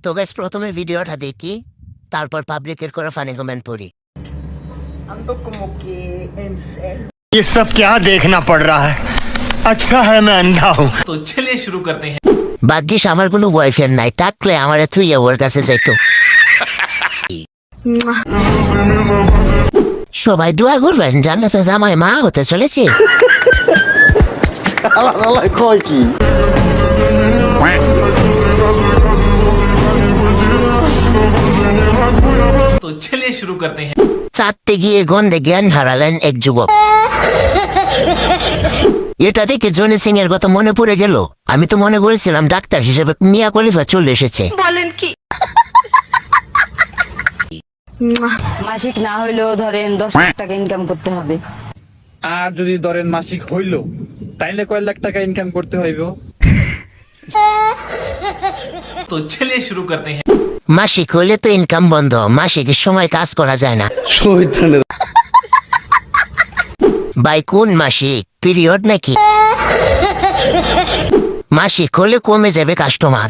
তো গাইস প্রথমে ভিডিওটা দেখি, তারপর পাবলিকের করে ফানি কমেন্ট পড়ি। Ando como que en cel. ये सब क्या देखना पड़ रहा है। अच्छा है मैं अंधा हूँ। तो चलिए शुरू करते हैं। ভাগ্যিস আমার কোনো বয়ফ্রেন্ড নাই, থাকলে আমার তুই ওর কাছে যাইতো। সবাই দোয়া করবেন, জান্নাতে জামাই মা হতে চলেছে। तो चलिए शुरू करते हैं। চাঁদতে গিয়ে গন্ধে জ্ঞান হারালেন এক যুবক। এটা দেখে জনি সিং এর কথা মনে পড়ে গেল। আমি তো মনে করেছিলাম ডাক্তার হিসেবে মিয়া খলিফা চলে এসেছে। মাসিক না হইলেও ধরেন 10 লাখ টাকা ইনকাম করতে হবে। আর যদি ধরেন মাসিক হইল তাইলে কয় লাখ টাকা ইনকাম করতে হইব? तो चलिए शुरू करते हैं। মাসিক হইলে তো ইনকাম বন্ধ, মাসিকের সময় কাজ করা যায় না। ভাই কোন মাসিক? পিরিয়ড নাকি? মাসিক হলে কমে যাবে কাস্টমার।